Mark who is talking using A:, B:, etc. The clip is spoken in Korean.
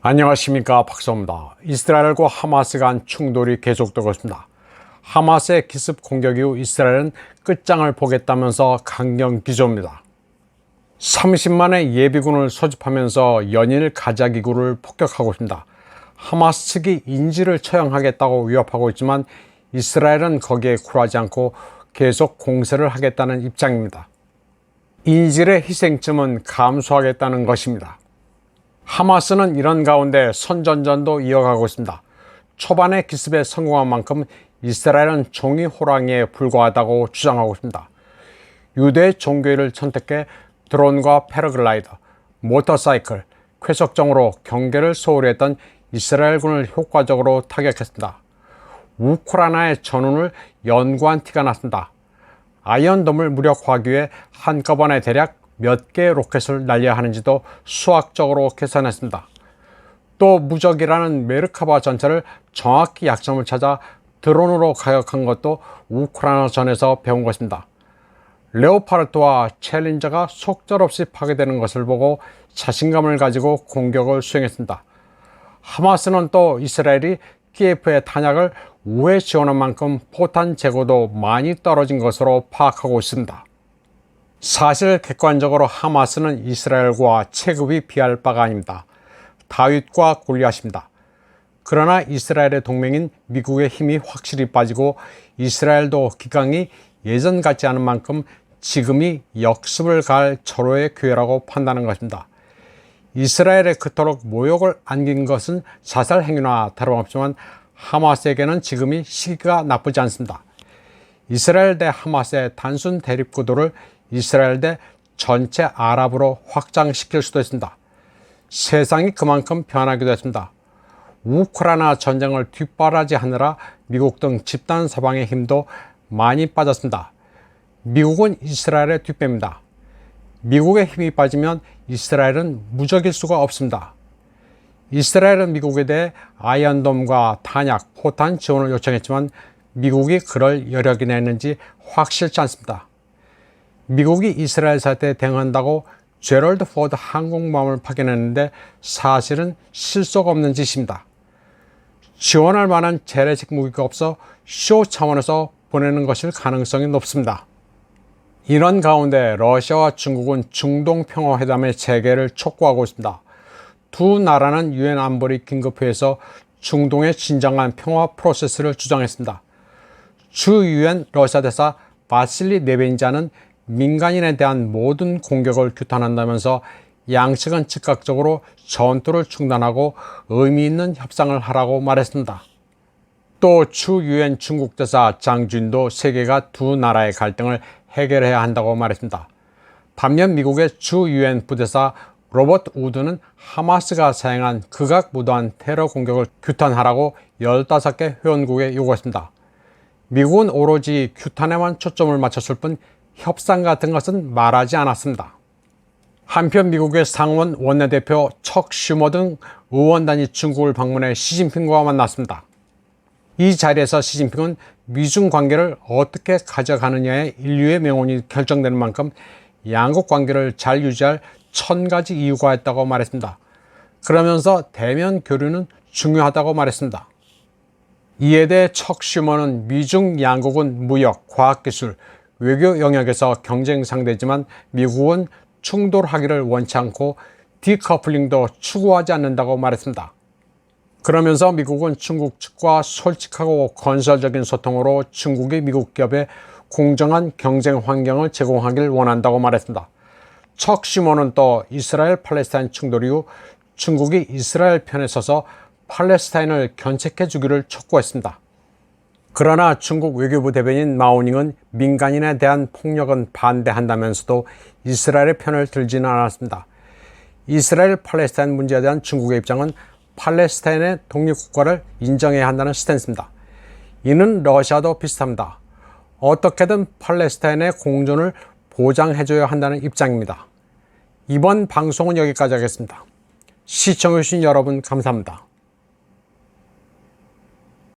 A: 안녕하십니까, 박사입니다. 이스라엘과 하마스 간 충돌이 계속되고 있습니다. 하마스의 기습 공격 이후 이스라엘은 끝장을 보겠다면서 강경 기조입니다. 30만의 예비군을 소집하면서 연일 가자 기구를 폭격하고 있습니다. 하마스 측이 인질을 처형하겠다고 위협하고 있지만 이스라엘은 거기에 굴하지 않고 계속 공세를 하겠다는 입장입니다. 인질의 희생점은 감수하겠다는 것입니다. 하마스는 이런 가운데 선전전도 이어가고 있습니다. 초반에 기습에 성공한 만큼 이스라엘은 종이 호랑이에 불과하다고 주장하고 있습니다. 유대 종교를 선택해 드론과 패러글라이더, 모터사이클, 쾌속정으로 경계를 소홀히 했던 이스라엘군을 효과적으로 타격했습니다. 우크라이나의 전운을 연구한 티가 났습니다. 아이언돔을 무력화하기 위해 한꺼번에 대략 몇 개의 로켓을 날려야 하는지도 수학적으로 계산했습니다. 또 무적이라는 메르카바 전차를 정확히 약점을 찾아 드론으로 가격한 것도 우크라이나 전에서 배운 것입니다. 레오파르트와 챌린저가 속절없이 파괴되는 것을 보고 자신감을 가지고 공격을 수행했습니다. 하마스는 또 이스라엘이 키예프의 탄약을 우회 지원한 만큼 포탄 재고도 많이 떨어진 것으로 파악하고 있습니다. 사실 객관적으로 하마스는 이스라엘과 체급이 비할 바가 아닙니다. 다윗과 골리앗입니다. 그러나 이스라엘의 동맹인 미국의 힘이 확실히 빠지고 이스라엘도 기강이 예전 같지 않은 만큼 지금이 역습을 가할 절호의 기회라고 판단하는 것입니다. 이스라엘에 그토록 모욕을 안긴 것은 자살 행위나 다름없지만 하마스에게는 지금이 시기가 나쁘지 않습니다. 이스라엘 대 하마스의 단순 대립 구도를 이스라엘 대 전체 아랍으로 확장시킬 수도 있습니다. 세상이 그만큼 변하기도 했습니다. 우크라이나 전쟁을 뒷바라지하느라 미국 등 집단 서방의 힘도 많이 빠졌습니다. 미국은 이스라엘의 뒷배입니다. 미국의 힘이 빠지면 이스라엘은 무적일 수가 없습니다. 이스라엘은 미국에 대해 아이언돔과 탄약, 포탄 지원을 요청했지만 미국이 그럴 여력이나 있는지 확실치 않습니다. 미국이 이스라엘 사태에 대응한다고 제럴드 포드 항공모함을 파견했는데 사실은 실속 없는 짓입니다. 지원할 만한 재래식 무기가 없어 쇼 차원에서 보내는 것일 가능성이 높습니다. 이런 가운데 러시아와 중국은 중동 평화회담의 재개를 촉구하고 있습니다. 두 나라는 유엔 안보리 긴급회의에서 중동의 진정한 평화 프로세스를 주장했습니다. 주 유엔 러시아 대사 바실리 네벤자는 민간인에 대한 모든 공격을 규탄한다면서 양측은 즉각적으로 전투를 중단하고 의미 있는 협상을 하라고 말했습니다. 또 주 유엔 중국 대사 장준도 세계가 두 나라의 갈등을 해결해야 한다고 말했습니다. 반면 미국의 주 유엔 부대사 로버트 우드는 하마스가 사행한 극악무도한 테러 공격을 규탄하라고 15개 회원국에 요구했습니다. 미국은 오로지 규탄에만 초점을 맞췄을 뿐 협상 같은 것은 말하지 않았습니다. 한편 미국의 상원 원내대표 척 슈머 등 의원단이 중국을 방문해 시진핑과 만났습니다. 이 자리에서 시진핑은 미중 관계를 어떻게 가져가느냐에 인류의 명운이 결정되는 만큼 양국 관계를 잘 유지할 1000가지 이유가 있다고 말했습니다. 그러면서 대면 교류는 중요하다고 말했습니다. 이에 대해 척 슈머는 미중 양국은 무역, 과학기술, 외교 영역에서 경쟁 상대지만 미국은 충돌하기를 원치 않고 디커플링도 추구하지 않는다고 말했습니다. 그러면서 미국은 중국 측과 솔직하고 건설적인 소통으로 중국이 미국 기업에 공정한 경쟁 환경을 제공하길 원한다고 말했습니다. 척 슈머는 또 이스라엘 팔레스타인 충돌 이후 중국이 이스라엘 편에 서서 팔레스타인을 견책해 주기를 촉구했습니다. 그러나 중국 외교부 대변인 마오닝은 민간인에 대한 폭력은 반대한다면서도 이스라엘의 편을 들지는 않았습니다. 이스라엘 팔레스타인 문제에 대한 중국의 입장은 팔레스타인의 독립국가를 인정해야 한다는 스탠스입니다. 이는 러시아도 비슷합니다. 어떻게든 팔레스타인의 공존을 보장해줘야 한다는 입장입니다. 이번 방송은 여기까지 하겠습니다. 시청해주신 여러분 감사합니다.